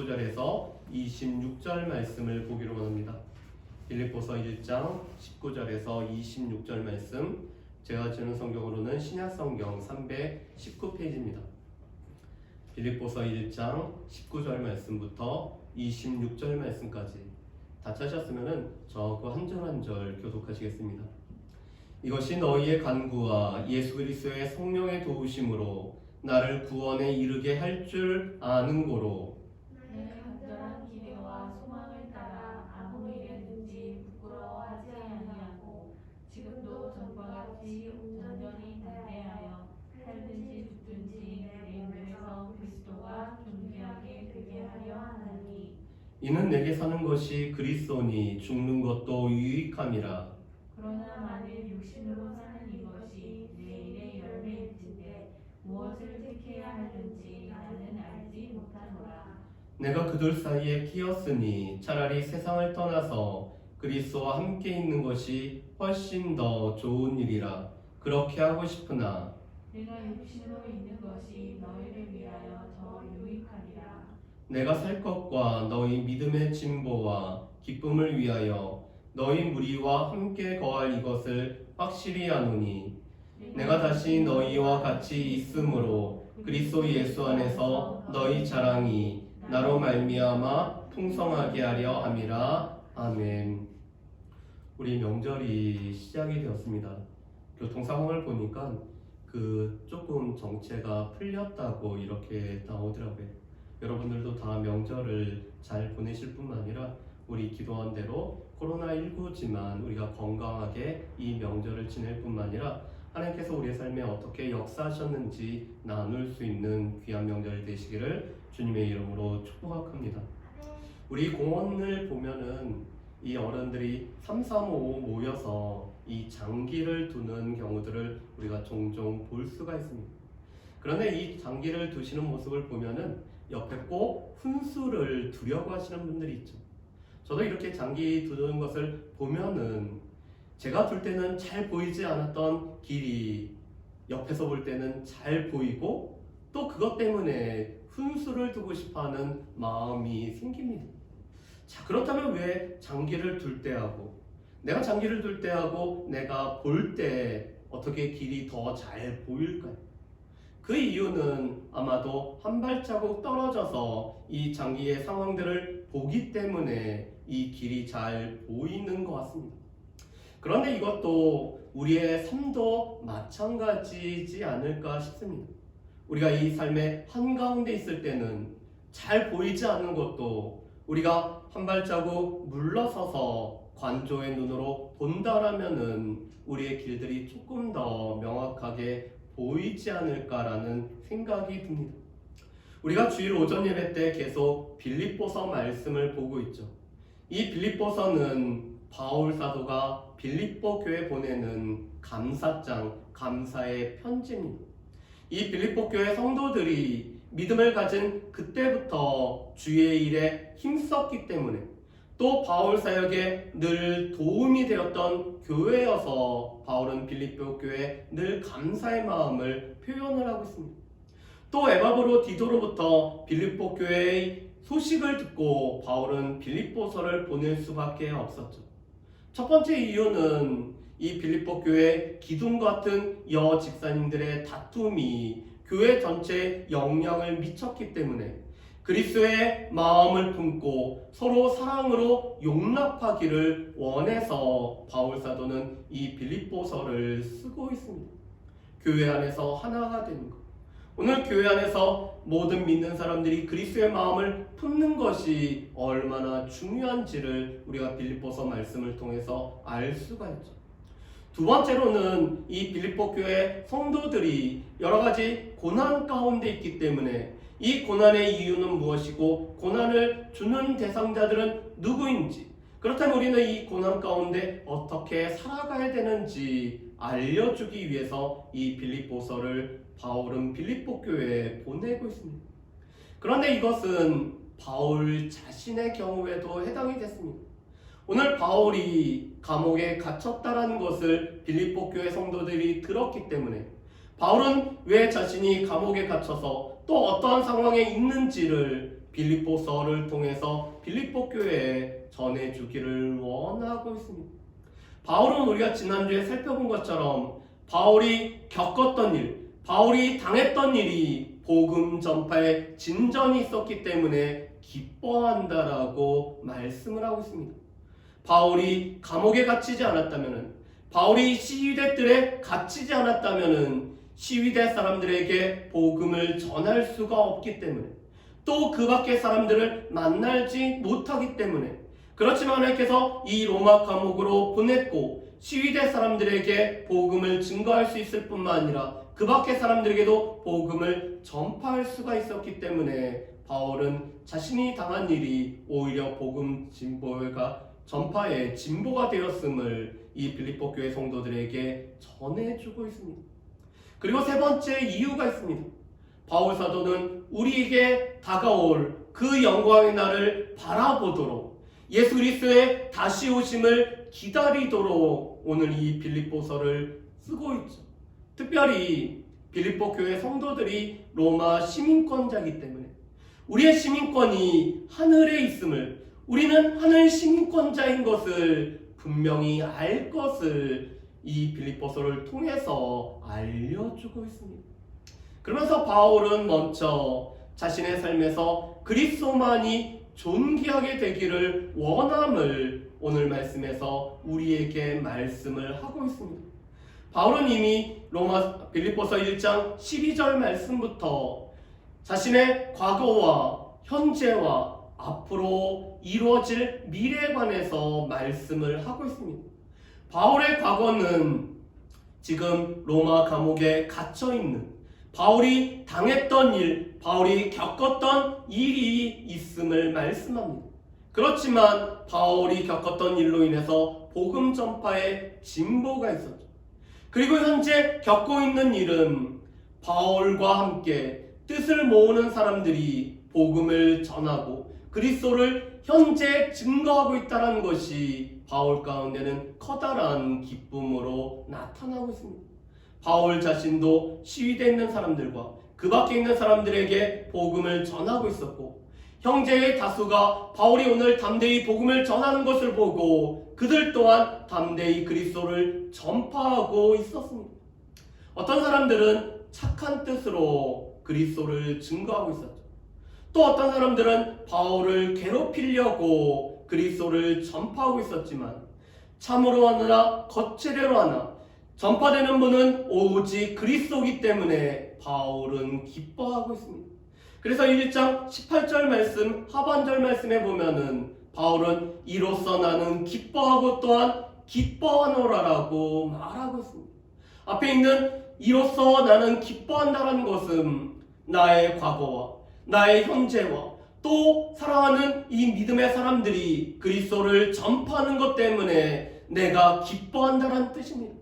19절에서 26절 말씀을 보기로 원합니다. 빌립보서 1장 19절에서 26절 말씀, 제가 주는 성경으로는 신약성경 319페이지입니다. 빌립보서 1장 19절 말씀부터 26절 말씀까지 다 찾으셨으면 저 그 한 절 한 절 교독하시겠습니다. 이것이 너희의 간구와 예수 그리스도의 성령의 도우심으로 나를 구원에 이르게 할 줄 아는 고로 내 간절한 기대와 소망을 따라 아무 일에든지 부끄러워하지 아니하고 지금도 전과 같이 온전히 담대하여 살든지 죽든지 내 몸에서 그리스도가 존귀하게 되게 하려 하나니 이는 내게 사는 것이 그리스도니 죽는 것도 유익함이라. 그러나 만일 육신으로 사는 이것이 내 일의 열매일진데 무엇을 택해야 하는지 나는 알지 못하노라. 내가 그들 사이에 끼었으니 차라리 세상을 떠나서 그리스도와 함께 있는 것이 훨씬 더 좋은 일이라. 그렇게 하고 싶으나 내가 육신으로 있는 것이 너희를 위하여 더 유익하리라. 내가 살 것과 너희 믿음의 진보와 기쁨을 위하여 너희 무리와 함께 거할 이것을 확실히 아노니 내가 다시 너희와 같이 있으므로 그리스도 예수 안에서 너희 자랑이 나로 말미암아 풍성하게 하려 함이라. 아멘. 우리 명절이 시작이 되었습니다. 교통 상황을 보니까 조금 정체가 풀렸다고 이렇게 나오더라고요. 여러분들도 다 명절을 잘 보내실 뿐만 아니라 우리 기도한 대로 코로나19지만 우리가 건강하게 이 명절을 지낼 뿐만 아니라 하나님께서 우리의 삶에 어떻게 역사하셨는지 나눌 수 있는 귀한 명절이 되시기를 주님의 이름으로 축복합니다. 우리 공원을 보면은 이 어른들이 3, 3, 5 모여서 이 장기를 두는 경우들을 우리가 종종 볼 수가 있습니다. 그런데 이 장기를 두시는 모습을 보면은 옆에 꼭 훈수를 두려고 하시는 분들이 있죠. 저도 이렇게 장기 두는 것을 보면은 제가 둘 때는 잘 보이지 않았던 길이 옆에서 볼 때는 잘 보이고 또 그것 때문에 훈수를 두고 싶어하는 마음이 생깁니다. 자, 그렇다면 왜 장기를 둘 때 하고 내가 장기를 둘 때 하고 내가 볼 때 어떻게 길이 더 잘 보일까요? 그 이유는 아마도 한 발자국 떨어져서 이 장기의 상황들을 보기 때문에 이 길이 잘 보이는 것 같습니다. 그런데 이것도 우리의 삶도 마찬가지지 않을까 싶습니다. 우리가 이 삶의 한가운데 있을 때는 잘 보이지 않는 것도 우리가 한 발자국 물러서서 관조의 눈으로 본다라면은 우리의 길들이 조금 더 명확하게 보이지 않을까라는 생각이 듭니다. 우리가 주일 오전 예배 때 계속 빌립보서 말씀을 보고 있죠. 이 빌립보서는 바울 사도가 빌립보 교회 보내는 감사장, 감사의 편지입니다. 이 빌립보 교회 성도들이 믿음을 가진 그때부터 주의 일에 힘썼기 때문에 또 바울 사역에 늘 도움이 되었던 교회여서 바울은 빌립보 교회에 늘 감사의 마음을 표현을 하고 있습니다. 또 에바브로 디도로부터 빌립보 교회의 소식을 듣고 바울은 빌립보서를 보낼 수밖에 없었죠. 첫 번째 이유는 이 빌립보 교회 기둥 같은 여 집사님들의 다툼이 교회 전체에 영향을 미쳤기 때문에 그리스도의 마음을 품고 서로 사랑으로 용납하기를 원해서 바울 사도는 이 빌립보서를 쓰고 있습니다. 교회 안에서 하나가 되는 것. 오늘 교회 안에서 모든 믿는 사람들이 그리스도의 마음을 품는 것이 얼마나 중요한지를 우리가 빌립보서 말씀을 통해서 알 수가 있죠. 두 번째로는 이 빌립보 교회 성도들이 여러 가지 고난 가운데 있기 때문에 이 고난의 이유는 무엇이고 고난을 주는 대상자들은 누구인지, 그렇다면 우리는 이 고난 가운데 어떻게 살아가야 되는지 알려주기 위해서 이 빌립보서를 바울은 빌립보 교회에 보내고 있습니다. 그런데 이것은 바울 자신의 경우에도 해당이 됐습니다. 오늘 바울이 감옥에 갇혔다라는 것을 빌립보 교회 성도들이 들었기 때문에 바울은 왜 자신이 감옥에 갇혀서 또 어떠한 상황에 있는지를 빌립보서를 통해서 빌립보 교회에 전해주기를 원하고 있습니다. 바울은 우리가 지난주에 살펴본 것처럼 바울이 겪었던 일, 바울이 당했던 일이 복음 전파에 진전이 있었기 때문에 기뻐한다라고 말씀을 하고 있습니다. 바울이 감옥에 갇히지 않았다면, 바울이 시위대들에 갇히지 않았다면 시위대 사람들에게 복음을 전할 수가 없기 때문에, 또 그 밖의 사람들을 만나지 못하기 때문에, 그렇지만 하나님께서 이 로마 감옥으로 보냈고 시위대 사람들에게 복음을 증거할 수 있을 뿐만 아니라 그 밖의 사람들에게도 복음을 전파할 수가 있었기 때문에 바울은 자신이 당한 일이 오히려 복음 진보가 전파의 진보가 되었음을 이 빌립보 교회 성도들에게 전해주고 있습니다. 그리고 세 번째 이유가 있습니다. 바울 사도는 우리에게 다가올 그 영광의 날을 바라보도록, 예수 그리스도의 다시 오심을 기다리도록 오늘 이 빌립보서를 쓰고 있죠. 특별히 빌립보 교회 성도들이 로마 시민권자이기 때문에 우리의 시민권이 하늘에 있음을, 우리는 하늘 시민권자인 것을 분명히 알 것을 이 빌립보서를 통해서 알려주고 있습니다. 그러면서 바울은 먼저 자신의 삶에서 그리스도만이 존귀하게 되기를 원함을 오늘 말씀에서 우리에게 말씀을 하고 있습니다. 바울은 이미 빌립보서 1장 12절 말씀부터 자신의 과거와 현재와 앞으로 이루어질 미래에 관해서 말씀을 하고 있습니다. 바울의 과거는 지금 로마 감옥에 갇혀있는, 바울이 당했던 일, 바울이 겪었던 일이 있음을 말씀합니다. 그렇지만 바울이 겪었던 일로 인해서 복음 전파에 진보가 있었죠. 그리고 현재 겪고 있는 일은 바울과 함께 뜻을 모으는 사람들이 복음을 전하고 그리스도를 현재 증거하고 있다는 것이 바울 가운데는 커다란 기쁨으로 나타나고 있습니다. 바울 자신도 시위대에 있는 사람들과 그 밖에 있는 사람들에게 복음을 전하고 있었고, 형제의 다수가 바울이 오늘 담대히 복음을 전하는 것을 보고 그들 또한 담대히 그리스도를 전파하고 있었습니다. 어떤 사람들은 착한 뜻으로 그리스도를 증거하고 있었죠. 또 어떤 사람들은 바울을 괴롭히려고 그리스도를 전파하고 있었지만, 참으로 하느라 거칠애로 하나 전파되는 분은 오직 그리스도이기 때문에 바울은 기뻐하고 있습니다. 그래서 1장 18절 말씀 하반절 말씀에 보면은 바울은 이로써 나는 기뻐하고 또한 기뻐하노라라고 말하고 있습니다. 앞에 있는 이로써 나는 기뻐한다라는 것은 나의 과거와 나의 현재와 또 사랑하는 이 믿음의 사람들이 그리스도를 전파하는 것 때문에 내가 기뻐한다라는 뜻입니다.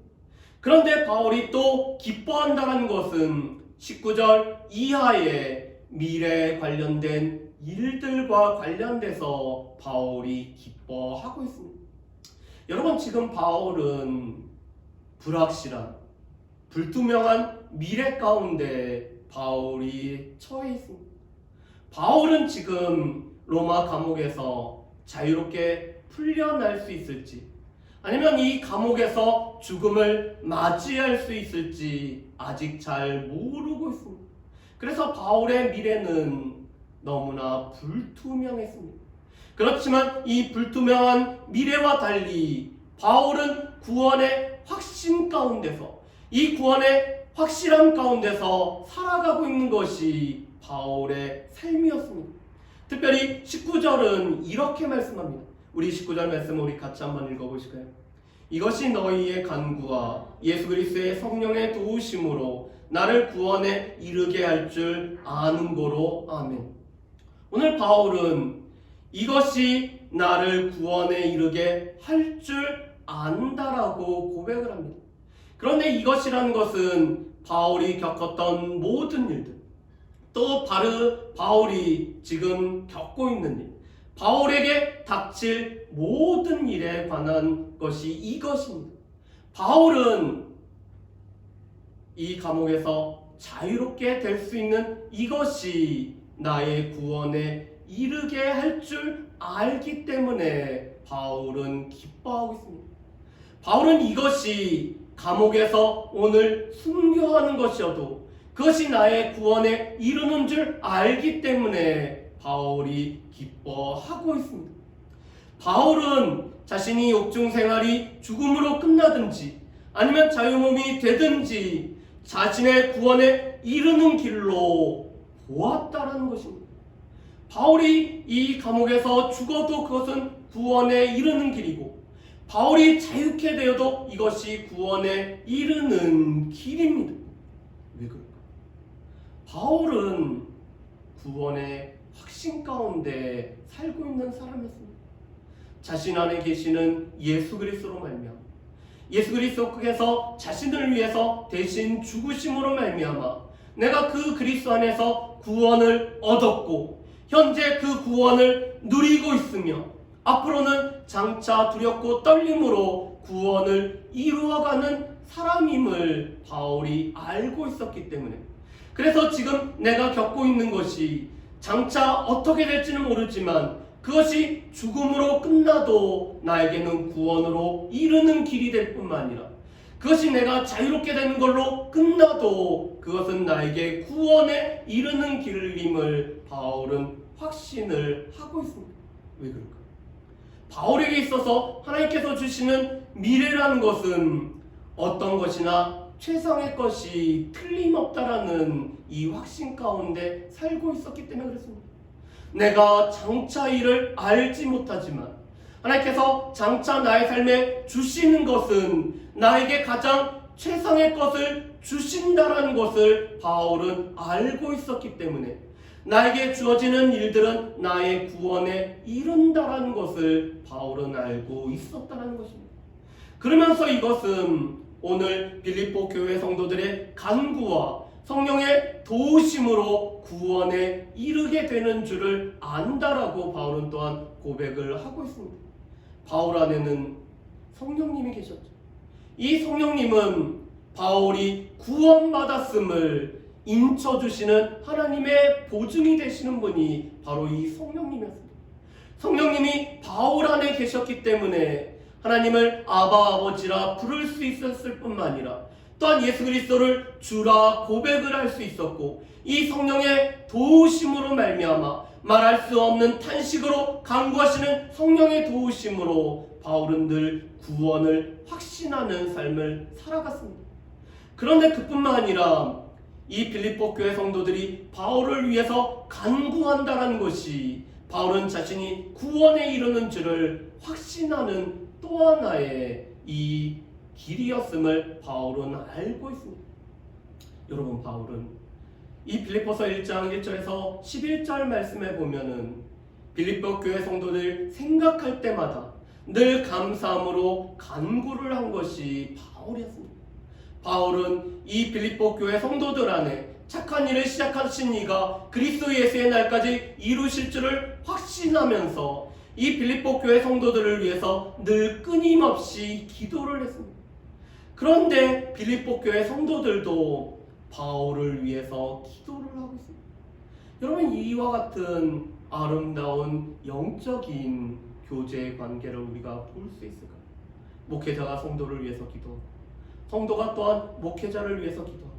그런데 바울이 또 기뻐한다라는 것은 19절 이하의 미래에 관련된 일들과 관련돼서 바울이 기뻐하고 있습니다. 여러분, 지금 바울은 불확실한, 불투명한 미래 가운데 바울이 처해 있습니다. 바울은 지금 로마 감옥에서 자유롭게 풀려날 수 있을지, 아니면 이 감옥에서 죽음을 맞이할 수 있을지 아직 잘 모르고 있습니다. 그래서 바울의 미래는 너무나 불투명했습니다. 그렇지만 이 불투명한 미래와 달리 바울은 구원의 확신 가운데서, 이 구원의 확실함 가운데서 살아가고 있는 것이 바울의 삶이었습니다. 특별히 19절은 이렇게 말씀합니다. 우리 19절 말씀 우리 같이 한번 읽어보실까요? 이것이 너희의 간구와 예수 그리스도의 성령의 도우심으로 나를 구원에 이르게 할 줄 아는 거로. 아멘. 오늘 바울은 이것이 나를 구원에 이르게 할 줄 안다라고 고백을 합니다. 그런데 이것이라는 것은 바울이 겪었던 모든 일들, 또 바울이 지금 겪고 있는 일, 바울에게 닥칠 모든 일에 관한 것이 이것입니다. 바울은 이 감옥에서 자유롭게 될 수 있는 이것이 나의 구원의 이르게 할 줄 알기 때문에 바울은 기뻐하고 있습니다. 바울은 이것이 감옥에서 오늘 순교하는 것이어도 그것이 나의 구원에 이르는 줄 알기 때문에 바울이 기뻐하고 있습니다. 바울은 자신이 옥중 생활이 죽음으로 끝나든지 아니면 자유몸이 되든지 자신의 구원에 이르는 길로 보았다라는 것입니다. 바울이 이 감옥에서 죽어도 그것은 구원에 이르는 길이고 바울이 자유케 되어도 이것이 구원에 이르는 길입니다. 왜 그럴까? 바울은 구원의 확신 가운데 살고 있는 사람이었습니다. 자신 안에 계시는 예수 그리스도로 말미암아 예수 그리스도께서 자신을 위해서 대신 죽으심으로 말미암아 내가 그 그리스도 안에서 구원을 얻었고 현재 그 구원을 누리고 있으며 앞으로는 장차 두렵고 떨림으로 구원을 이루어가는 사람임을 바울이 알고 있었기 때문에 그래서 지금 내가 겪고 있는 것이 장차 어떻게 될지는 모르지만 그것이 죽음으로 끝나도 나에게는 구원으로 이르는 길이 될 뿐만 아니라 그것이 내가 자유롭게 되는 걸로 끝나도 그것은 나에게 구원에 이르는 길임을 바울은 확신을 하고 있습니다. 왜 그럴까? 바울에게 있어서 하나님께서 주시는 미래라는 것은 어떤 것이나 최상의 것이 틀림없다라는 이 확신 가운데 살고 있었기 때문에 그렇습니다. 내가 장차 일을 알지 못하지만 하나님께서 장차 나의 삶에 주시는 것은 나에게 가장 최상의 것을 주신다라는 것을 바울은 알고 있었기 때문에 나에게 주어지는 일들은 나의 구원에 이른다라는 것을 바울은 알고 있었다는 것입니다. 그러면서 이것은 오늘 빌립보 교회 성도들의 간구와 성령의 도우심으로 구원에 이르게 되는 줄을 안다라고 바울은 또한 고백을 하고 있습니다. 바울 안에는 성령님이 계셨죠. 이 성령님은 바울이 구원받았음을 인쳐주시는 하나님의 보증이 되시는 분이 바로 이 성령님이었습니다. 성령님이 바울 안에 계셨기 때문에 하나님을 아바 아버지라 부를 수 있었을 뿐만 아니라 또한 예수 그리스도를 주라 고백을 할 수 있었고 이 성령의 도우심으로 말미암아 말할 수 없는 탄식으로 간구하시는 성령의 도우심으로 바울은 늘 구원을 확신하는 삶을 살아갔습니다. 그런데 그뿐만 아니라 이 빌립보 교회 성도들이 바울을 위해서 간구한다는 것이 바울은 자신이 구원에 이르는 줄을 확신하는 또 하나의 이 길이었음을 바울은 알고 있습니다. 여러분, 바울은 이 빌립보서 1장 1절에서 11절 말씀에 보면은 빌립보 교회 성도들 생각할 때마다 늘 감사함으로 간구를 한 것이 바울이었습니다. 바울은 이 빌립보 교회 성도들 안에 착한 일을 시작하신 이가 그리스도 예수의 날까지 이루실 줄을 확신하면서 이 빌립보 교회 성도들을 위해서 늘 끊임없이 기도를 했습니다. 그런데 빌립보 교회 성도들도 바울을 위해서 기도를 하고 있습니다. 여러분, 이와 같은 아름다운 영적인 교제의 관계를 우리가 볼 수 있을까요? 목회자가 성도를 위해서 기도하고 성도가 또한 목회자를 위해서 기도하고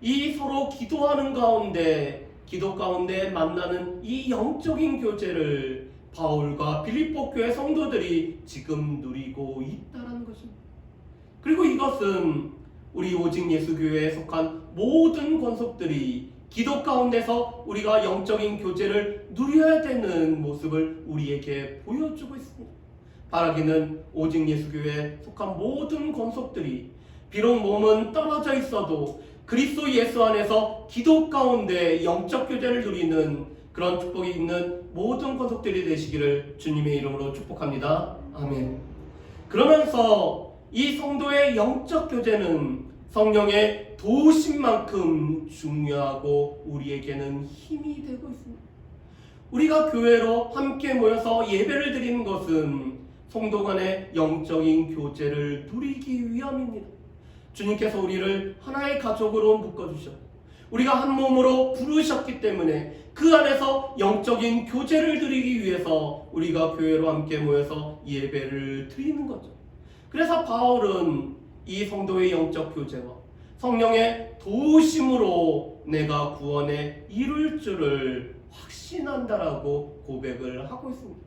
이 서로 기도하는 가운데 기도 가운데 만나는 이 영적인 교제를 바울과 빌립보 교회 성도들이 지금 누리고 있다는 것입니다. 그리고 이것은 우리 오직 예수교회에 속한 모든 권속들이 기도 가운데서 우리가 영적인 교제를 누려야 되는 모습을 우리에게 보여주고 있습니다. 바라기는 오직 예수교회에 속한 모든 권속들이 비록 몸은 떨어져 있어도 그리스도 예수 안에서 기도 가운데 영적 교제를 누리는 그런 축복이 있는 모든 권속들이 되시기를 주님의 이름으로 축복합니다. 아멘. 그러면서 이 성도의 영적 교제는 성령의 도우심만큼 중요하고 우리에게는 힘이 되고 있습니다. 우리가 교회로 함께 모여서 예배를 드리는 것은 성도 간의 영적인 교제를 누리기 위함입니다. 주님께서 우리를 하나의 가족으로 묶어주셨고 우리가 한 몸으로 부르셨기 때문에 그 안에서 영적인 교제를 드리기 위해서 우리가 교회로 함께 모여서 예배를 드리는 거죠. 그래서 바울은 이 성도의 영적 교제와 성령의 도우심으로 내가 구원에 이룰 줄을 확신한다라고 고백을 하고 있습니다.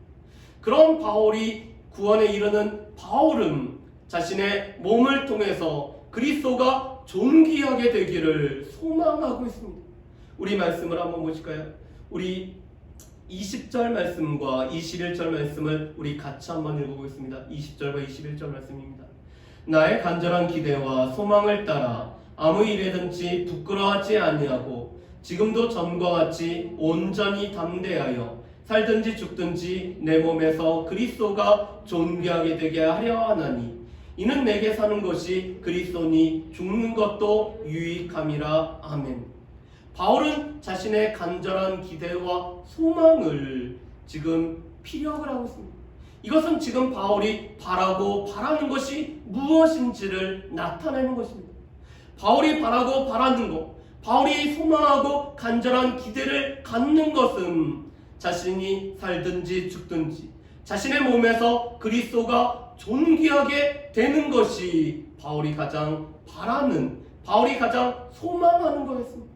그런 바울이 구원에 이르는 바울은 자신의 몸을 통해서 그리스도가 존귀하게 되기를 소망하고 있습니다. 우리 말씀을 한번 보실까요? 우리 20절 말씀과 21절 말씀을 우리 같이 한번 읽어보겠습니다. 20절과 21절 말씀입니다. 나의 간절한 기대와 소망을 따라 아무 일에든지 부끄러워하지 아니하고 지금도 전과 같이 온전히 담대하여 살든지 죽든지 내 몸에서 그리스도가 존귀하게 되게 하려 하나니 이는 내게 사는 것이 그리스도니 죽는 것도 유익함이라. 아멘. 바울은 자신의 간절한 기대와 소망을 지금 피력을 하고 있습니다. 이것은 지금 바울이 바라고 바라는 것이 무엇인지를 나타내는 것입니다. 바울이 바라고 바라는 것, 바울이 소망하고 간절한 기대를 갖는 것은 자신이 살든지 죽든지 자신의 몸에서 그리스도가 존귀하게 되는 것이 바울이 가장 바라는, 바울이 가장 소망하는 거였습니다.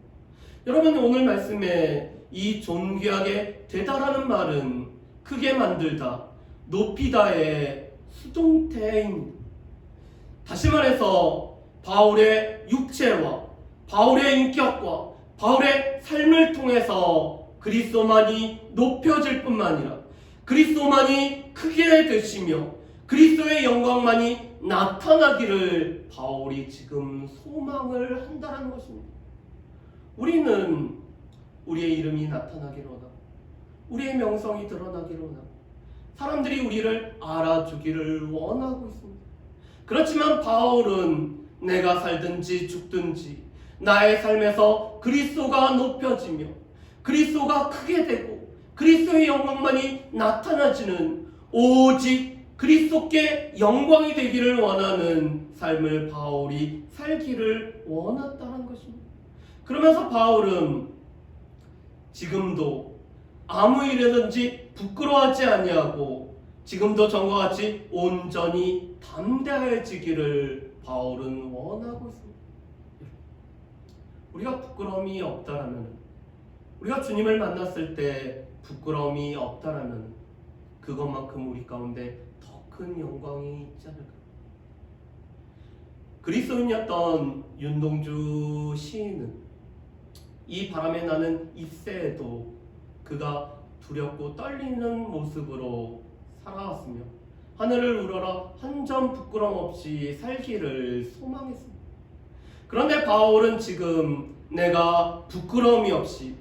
여러분, 오늘 말씀에 이 존귀하게 되다라는 말은 크게 만들다, 높이다의 수동태입니다. 다시 말해서 바울의 육체와 바울의 인격과 바울의 삶을 통해서 그리스도만이 높여질 뿐만 아니라 그리스도만이 크게 되시며 그리스도의 영광만이 나타나기를 바울이 지금 소망을 한다는 것입니다. 우리는 우리의 이름이 나타나기를 원하고 우리의 명성이 드러나기를 원하고 사람들이 우리를 알아주기를 원하고 있습니다. 그렇지만 바울은 내가 살든지 죽든지 나의 삶에서 그리스도가 높여지며 그리스도가 크게 되고 그리스도의 영광만이 나타나지는 오직 그리스도께 영광이 되기를 원하는 삶을 바울이 살기를 원했다는 것입니다. 그러면서 바울은 지금도 아무 일에든지 부끄러워하지 아니하고 지금도 전과 같이 온전히 담대해지기를 바울은 원하고 있습니다. 우리가 부끄러움이 없다라면, 우리가 주님을 만났을 때 부끄러움이 없다라면 그것만큼 우리 가운데 더 큰 영광이 있지 않을까. 그리스도인이었던 윤동주 시인은 이 바람에 나는 잎새에도 그가 두렵고 떨리는 모습으로 살아왔으며 하늘을 우러러 한 점 부끄럼 없이 살기를 소망했습니다. 그런데 바울은 지금 내가 부끄러움이 없이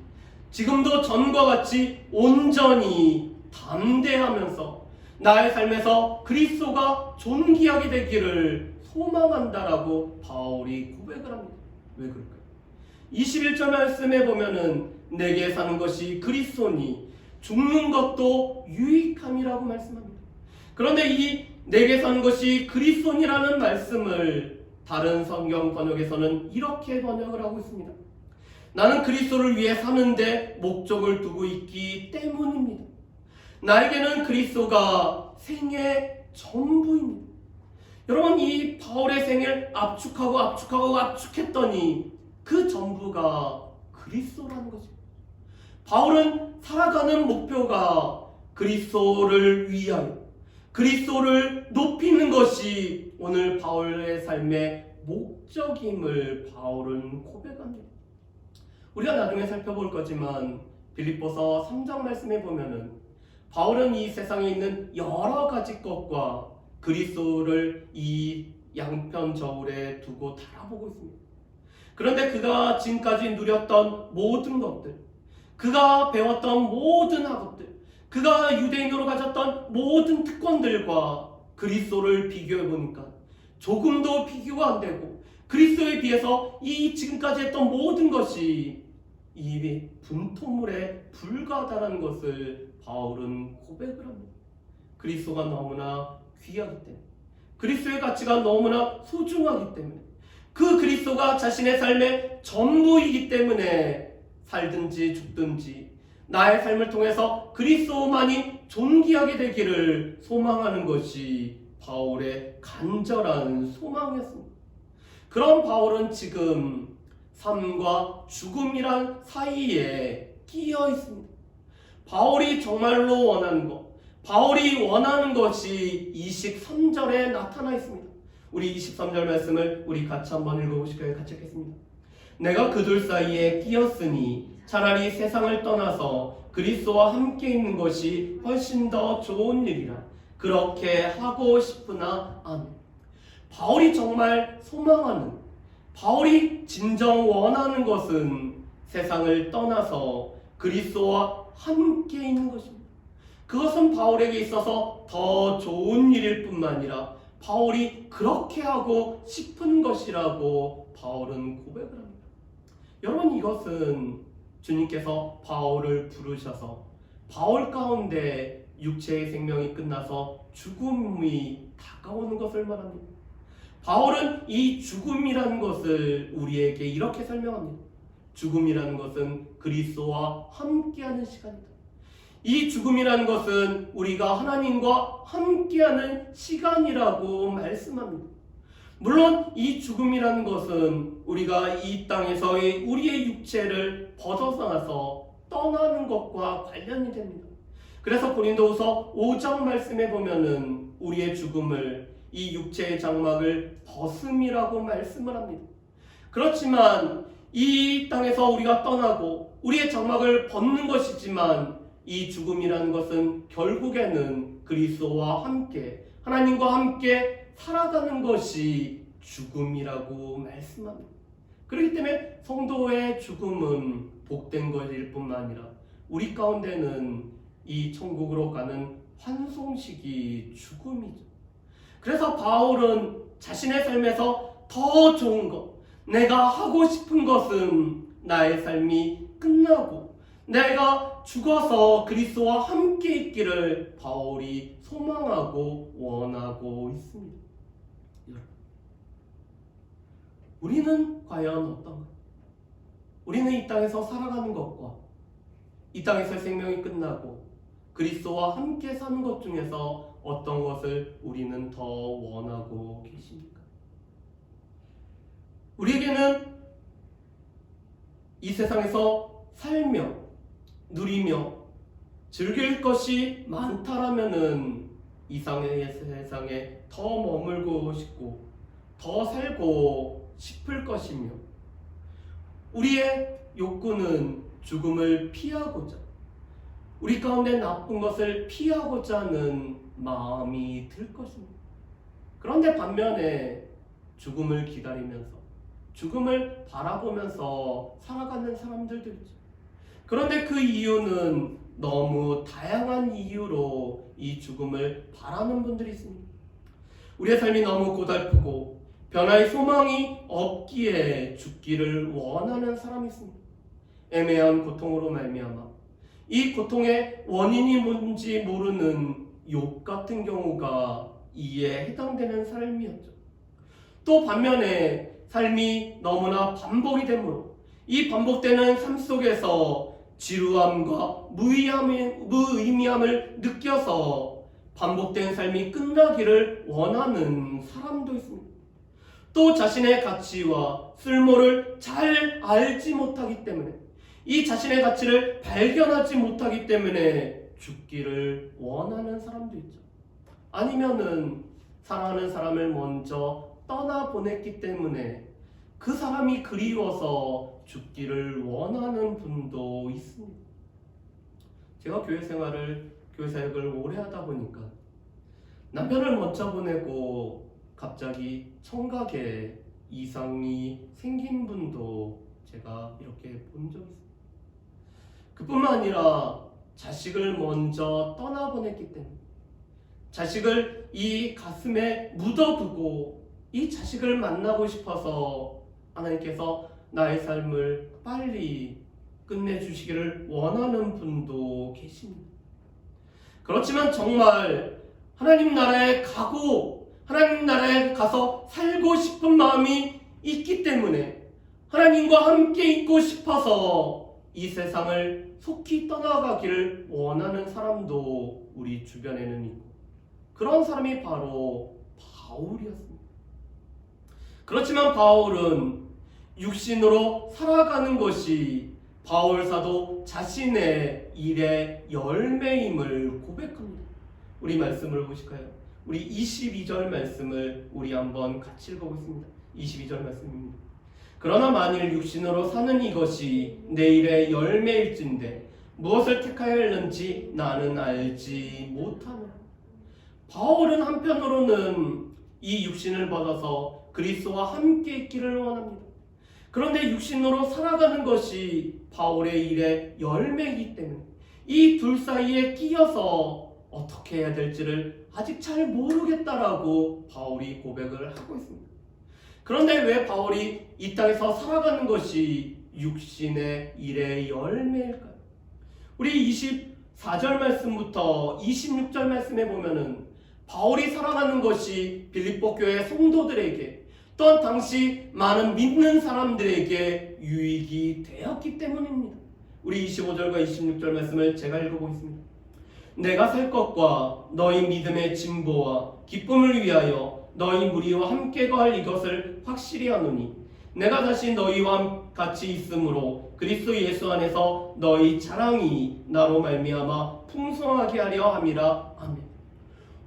지금도 전과 같이 온전히 담대하면서 나의 삶에서 그리스도가 존귀하게 되기를 소망한다라고 바울이 고백을 합니다. 왜 그럴까요? 21절 말씀에 보면은 내게 사는 것이 그리스도니 죽는 것도 유익함이라고 말씀합니다. 그런데 이 내게 사는 것이 그리스도니라는 말씀을 다른 성경 번역에서는 이렇게 번역을 하고 있습니다. 나는 그리스도를 위해 사는데 목적을 두고 있기 때문입니다. 나에게는 그리스도가 생의 전부입니다. 여러분, 이 바울의 생을 압축했더니 그 전부가 그리스도라는 것입니다. 바울은 살아가는 목표가 그리스도를 위하여 그리스도를 높이는 것이 오늘 바울의 삶의 목적임을 바울은 고백합니다. 우리가 나중에 살펴볼 거지만 빌립보서 3장 말씀에 보면은 바울은 이 세상에 있는 여러 가지 것과 그리스도를 이 양편 저울에 두고 달아보고 있습니다. 그런데 그가 지금까지 누렸던 모든 것들, 그가 배웠던 모든 학업들, 그가 유대인으로 가졌던 모든 특권들과 그리스도를 비교해 보니까 조금도 비교가 안 되고 그리스도에 비해서 이 지금까지 했던 모든 것이 이 분토물에 불과하다는 것을 바울은 고백을 합니다. 그리스도가 너무나 귀하기 때문에, 그리스도의 가치가 너무나 소중하기 때문에, 그 그리스도가 자신의 삶의 전부이기 때문에 살든지 죽든지 나의 삶을 통해서 그리스도만이 존귀하게 되기를 소망하는 것이 바울의 간절한 소망이었습니다. 그런 바울은 지금 삶과 죽음이란 사이에 끼어 있습니다. 바울이 정말로 원하는 것, 바울이 원하는 것이 23절에 나타나 있습니다. 우리 23절 말씀을 우리 같이 한번 읽어보실까요? 같이 읽겠습니다. 내가 그들 사이에 끼었으니 차라리 세상을 떠나서 그리스도와 함께 있는 것이 훨씬 더 좋은 일이라 그렇게 하고 싶으나 아멘. 바울이 정말 소망하는, 바울이 진정 원하는 것은 세상을 떠나서 그리스도와 함께 있는 것입니다. 그것은 바울에게 있어서 더 좋은 일일 뿐만 아니라 바울이 그렇게 하고 싶은 것이라고 바울은 고백을 합니다. 여러분, 이것은 주님께서 바울을 부르셔서 바울 가운데 육체의 생명이 끝나서 죽음이 다가오는 것을 말합니다. 바울은 이 죽음이라는 것을 우리에게 이렇게 설명합니다. 죽음이라는 것은 그리스도와 함께하는 시간이다. 이 죽음이라는 것은 우리가 하나님과 함께하는 시간이라고 말씀합니다. 물론 이 죽음이라는 것은 우리가 이 땅에서의 우리의 육체를 벗어나서 떠나는 것과 관련이 됩니다. 그래서 고린도후서 5장 말씀에 보면은 우리의 죽음을 이 육체의 장막을 벗음이라고 말씀을 합니다. 그렇지만 이 땅에서 우리가 떠나고 우리의 장막을 벗는 것이지만 이 죽음이라는 것은 결국에는 그리스도와 함께, 하나님과 함께 살아가는 것이 죽음이라고 말씀합니다. 그렇기 때문에 성도의 죽음은 복된 것일 뿐만 아니라 우리 가운데는 이 천국으로 가는 환송식이 죽음이죠. 그래서 바울은 자신의 삶에서 더 좋은 것, 내가 하고 싶은 것은 나의 삶이 끝나고 내가 죽어서 그리스도와 함께 있기를 바울이 소망하고 원하고 있습니다. 우리는 과연 어떤가? 우리는 이 땅에서 살아가는 것과 이 땅에서 생명이 끝나고 그리스도와 함께 사는 것 중에서 어떤 것을 우리는 더 원하고 계십니까? 우리에게는 이 세상에서 살며 누리며 즐길 것이 많다라면은 이 세상에 더 머물고 싶고 더 살고 싶을 것이며 우리의 욕구는 죽음을 피하고자 우리 가운데 나쁜 것을 피하고자 하는 마음이 들 것입니다. 그런데 반면에 죽음을 기다리면서 죽음을 바라보면서 살아가는 사람들도 있죠. 그런데 그 이유는 너무 다양한 이유로 이 죽음을 바라는 분들이 있습니다. 우리의 삶이 너무 고달프고 변화의 소망이 없기에 죽기를 원하는 사람이 있습니다. 애매한 고통으로 말미암아 이 고통의 원인이 뭔지 모르는 욥 같은 경우가 이에 해당되는 삶이었죠. 또 반면에 삶이 너무나 반복이 되므로 이 반복되는 삶 속에서 지루함과 무의미함을 느껴서 반복된 삶이 끝나기를 원하는 사람도 있습니다. 또 자신의 가치와 쓸모를 잘 알지 못하기 때문에 이 자신의 가치를 발견하지 못하기 때문에 죽기를 원하는 사람도 있죠. 아니면은 사랑하는 사람을 먼저 떠나보냈기 때문에 그 사람이 그리워서 죽기를 원하는 분도 있습니다. 제가 교회 사역을 오래 하다 보니까 남편을 먼저 보내고 갑자기 청각에 이상이 생긴 분도 제가 이렇게 본 적이 있습니다. 그뿐만 아니라 자식을 먼저 떠나보냈기 때문에 자식을 이 가슴에 묻어두고 이 자식을 만나고 싶어서 하나님께서 나의 삶을 빨리 끝내주시기를 원하는 분도 계십니다. 그렇지만 정말 하나님 나라에 가고 하나님 나라에 가서 살고 싶은 마음이 있기 때문에 하나님과 함께 있고 싶어서 이 세상을 속히 떠나가기를 원하는 사람도 우리 주변에는 있고, 그런 사람이 바로 바울이었습니다. 그렇지만 바울은 육신으로 살아가는 것이 바울 사도 자신의 일의 열매임을 고백합니다. 우리 말씀을 보실까요? 우리 22절 말씀을 우리 한번 같이 읽어보겠습니다. 22절 말씀입니다. 그러나 만일 육신으로 사는 이것이 내 일의 열매일진데 무엇을 택하였는지 나는 알지 못하노라. 바울은 한편으로는 이 육신을 받아서 그리스도와 함께 있기를 원합니다. 그런데 육신으로 살아가는 것이 바울의 일의 열매이기 때문에 이 둘 사이에 끼어서 어떻게 해야 될지를 아직 잘 모르겠다라고 바울이 고백을 하고 있습니다. 그런데 왜 바울이 이 땅에서 살아가는 것이 육신의 일의 열매일까요? 우리 24절 말씀부터 26절 말씀에 보면은 바울이 살아가는 것이 빌립보 교회 성도들에게 또한 당시 많은 믿는 사람들에게 유익이 되었기 때문입니다. 우리 25절과 26절 말씀을 제가 읽어보겠습니다. 내가 살 것과 너희 믿음의 진보와 기쁨을 위하여 너희 무리와 함께 거할 이것을 확실히 하노니 내가 다시 너희와 같이 있으므로 그리스도 예수 안에서 너희 자랑이 나로 말미암아 풍성하게 하려 함이라. 아멘.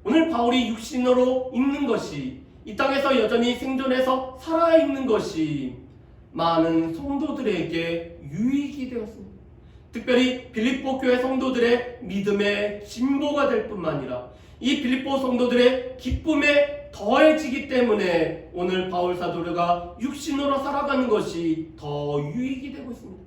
오늘 바울이 육신으로 있는 것이, 이 땅에서 여전히 생존해서 살아있는 것이 많은 성도들에게 유익이 되었습니다. 특별히 빌립보 교회 성도들의 믿음의 진보가 될 뿐만 아니라 이 빌립보 성도들의 기쁨에 더해지기 때문에 오늘 바울 사도가 육신으로 살아가는 것이 더 유익이 되고 있습니다.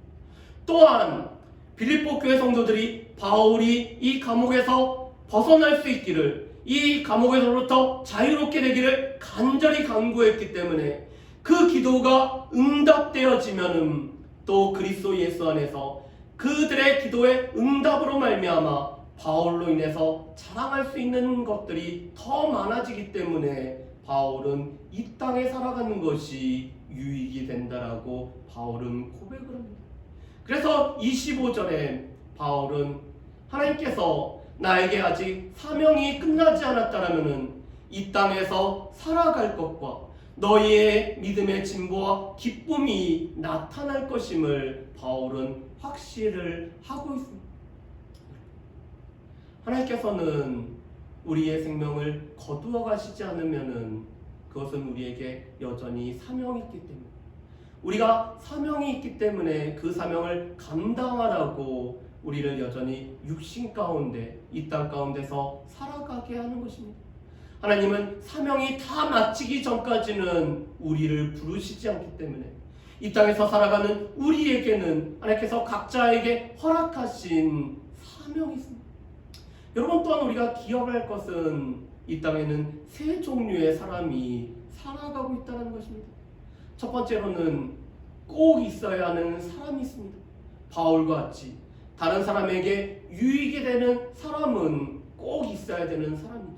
또한 빌립보 교회 성도들이 바울이 이 감옥에서 벗어날 수 있기를, 이 감옥에서부터 자유롭게 되기를 간절히 간구했기 때문에 그 기도가 응답되어지면은 또 그리스도 예수 안에서 그들의 기도의 응답으로 말미암아 바울로 인해서 자랑할 수 있는 것들이 더 많아지기 때문에 바울은 이 땅에 살아가는 것이 유익이 된다라고 바울은 고백을 합니다. 그래서 25절에 바울은 하나님께서 나에게 아직 사명이 끝나지 않았다라면은 이 땅에서 살아갈 것과 너희의 믿음의 진보와 기쁨이 나타날 것임을 바울은 확신을 하고 있습니다. 하나님께서는 우리의 생명을 거두어 가시지 않으면은 그것은 우리에게 여전히 사명이 있기 때문에, 우리가 사명이 있기 때문에 그 사명을 감당하라고 우리를 여전히 육신 가운데, 이 땅 가운데서 살아가게 하는 것입니다. 하나님은 사명이 다 마치기 전까지는 우리를 부르시지 않기 때문에 이 땅에서 살아가는 우리에게는 하나님께서 각자에게 허락하신 사명이 있습니다. 여러분, 또한 우리가 기억할 것은 이 땅에는 세 종류의 사람이 살아가고 있다는 것입니다. 첫 번째로는 꼭 있어야 하는 사람이 있습니다. 바울과 같이 다른 사람에게 유익이 되는 사람은 꼭 있어야 되는 사람이죠.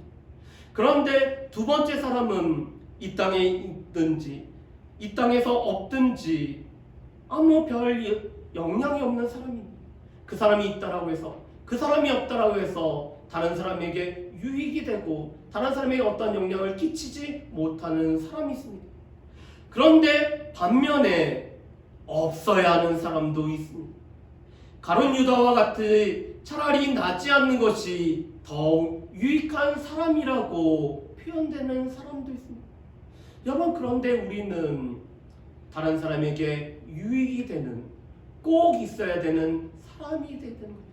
그런데 두 번째 사람은 이 땅에 있든지 이 땅에서 없든지 아무 별 영향이 없는 사람입니다. 그 사람이 있다라고 해서, 그 사람이 없다라고 해서 다른 사람에게 유익이 되고 다른 사람에게 어떤 영향을 끼치지 못하는 사람이 있습니다. 그런데 반면에 없어야 하는 사람도 있습니다. 가룟 유다와 같이 차라리 나지 않는 것이 더 유익한 사람이라고 표현되는 사람도 있습니다. 여러분, 그런데 우리는 다른 사람에게 유익이 되는, 꼭 있어야 되는 사람이 되는 겁니다.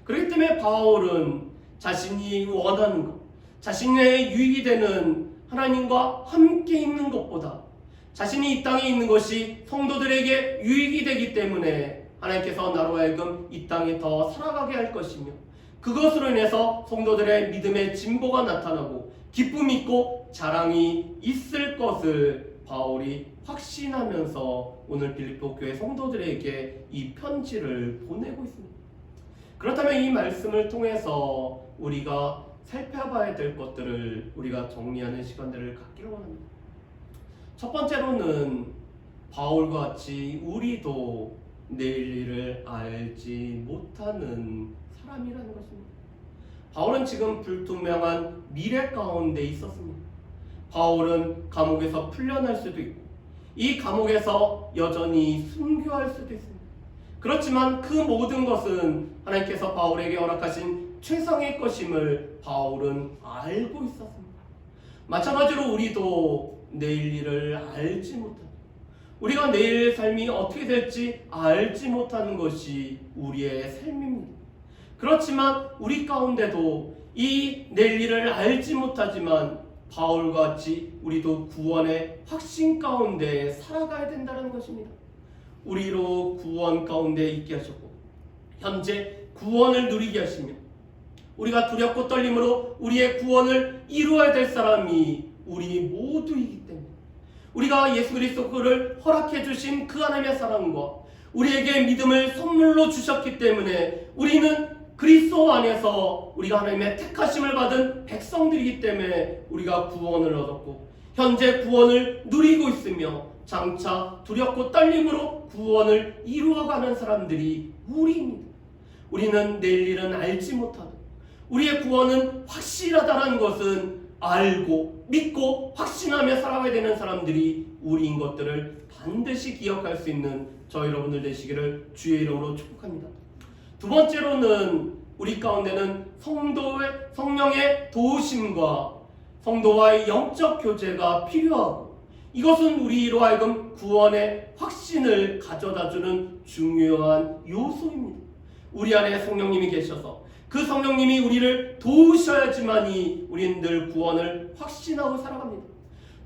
그렇기 때문에 바울은 자신이 원하는 것, 자신의 유익이 되는 하나님과 함께 있는 것보다 자신이 이 땅에 있는 것이 성도들에게 유익이 되기 때문에 하나님께서 나로 하여금 이 땅에 더 살아가게 할 것이며, 그것으로 인해서 성도들의 믿음의 진보가 나타나고 기쁨이 있고 자랑이 있을 것을 바울이 확신하면서 오늘 빌립보 교회 성도들에게 이 편지를 보내고 있습니다. 그렇다면 이 말씀을 통해서 우리가 살펴봐야 될 것들을 우리가 정리하는 시간들을 갖기를 원합니다. 첫 번째로는 바울과 같이 우리도 내일 일을 알지 못하는 사람이라는 것입니다. 바울은 지금 불투명한 미래 가운데 있었습니다. 바울은 감옥에서 풀려날 수도 있고 이 감옥에서 여전히 순교할 수도 있습니다. 그렇지만 그 모든 것은 하나님께서 바울에게 허락하신 최상의 것임을 바울은 알고 있었습니다. 마찬가지로 우리도 내일 일을 알지 못하고 우리가 내일 삶이 어떻게 될지 알지 못하는 것이 우리의 삶입니다. 그렇지만 우리 가운데도 이 내일 일을 알지 못하지만 바울같이 우리도 구원의 확신 가운데 살아가야 된다는 것입니다. 우리로 구원 가운데 있게 하셨고 현재 구원을 누리게 하시며 우리가 두렵고 떨림으로 우리의 구원을 이루어야 될 사람이 우리 모두이기 때문에 우리가 예수 그리스도를 허락해 주신 그 하나님의 사랑과 우리에게 믿음을 선물로 주셨기 때문에 우리는 그리스도 안에서 우리가 하나님의 택하심을 받은 백성들이기 때문에 우리가 구원을 얻었고 현재 구원을 누리고 있으며 장차 두렵고 떨림으로 구원을 이루어가는 사람들이 우리입니다. 우리는 내일 일은 알지 못하도 우리의 구원은 확실하다는 것은 알고 믿고 확신하며 살아가야 되는 사람들이 우리인 것들을 반드시 기억할 수 있는 저 여러분들 되시기를 주의 이름으로 축복합니다. 두 번째로는 우리 가운데는 성령의 도우심과 성도와의 영적 교제가 필요하고 이것은 우리로 하여금 구원의 확신을 가져다주는 중요한 요소입니다. 우리 안에 성령님이 계셔서 그 성령님이 우리를 도우셔야지만이 우리는 늘 구원을 확신하고 살아갑니다.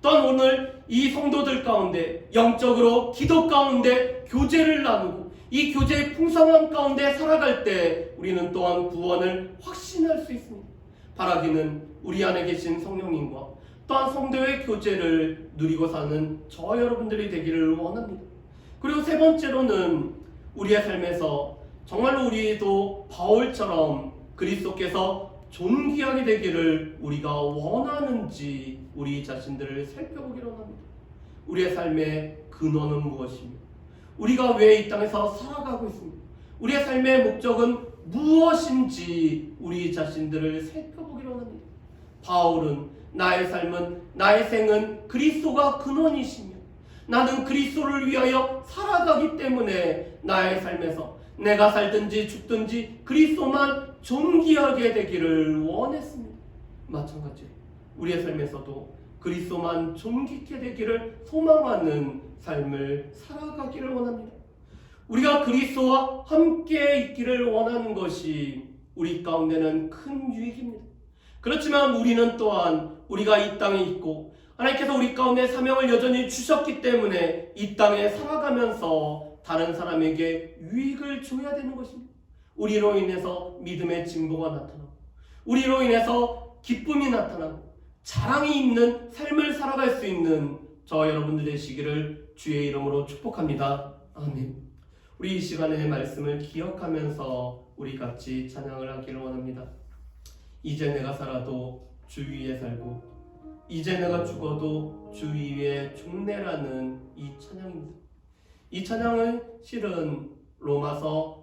또한 오늘 이 성도들 가운데 영적으로 기도 가운데 교제를 나누고 이 교제의 풍성함 가운데 살아갈 때 우리는 또한 구원을 확신할 수 있습니다. 바라기는 우리 안에 계신 성령님과 또한 성도의 교제를 누리고 사는 저 여러분들이 되기를 원합니다. 그리고 세 번째로는 우리의 삶에서 정말로 우리도 바울처럼 그리스도께서 존귀하게 되기를 우리가 원하는지 우리 자신들을 살펴보기를 원합니다. 우리의 삶의 근원은 무엇이며 우리가 왜 이 땅에서 살아가고 있습니까? 우리의 삶의 목적은 무엇인지 우리 자신들을 살펴보기를 원합니다. 바울은 나의 삶은 나의 생은 그리스도가 근원이시며 나는 그리스도를 위하여 살아가기 때문에 나의 삶에서 내가 살든지 죽든지 그리스도만 존귀하게 되기를 원했습니다. 마찬가지로 우리의 삶에서도 그리스도만 존귀케 되기를 소망하는 삶을 살아가기를 원합니다. 우리가 그리스도와 함께 있기를 원하는 것이 우리 가운데는 큰 유익입니다. 그렇지만 우리는 또한 우리가 이 땅에 있고 하나님께서 우리 가운데 사명을 여전히 주셨기 때문에 이 땅에 살아가면서 다른 사람에게 유익을 줘야 되는 것입니다. 우리로 인해서 믿음의 진보가 나타나고 우리로 인해서 기쁨이 나타나고 자랑이 있는 삶을 살아갈 수 있는 저 여러분들 되시기를 주의 이름으로 축복합니다. 아멘. 우리 이 시간의 말씀을 기억하면서 우리 같이 찬양을 하기를 원합니다. 이제 내가 살아도 주 위에 살고 이제 내가 죽어도 주 위에 죽네라는 이 찬양입니다. 이 찬양은 실은 로마서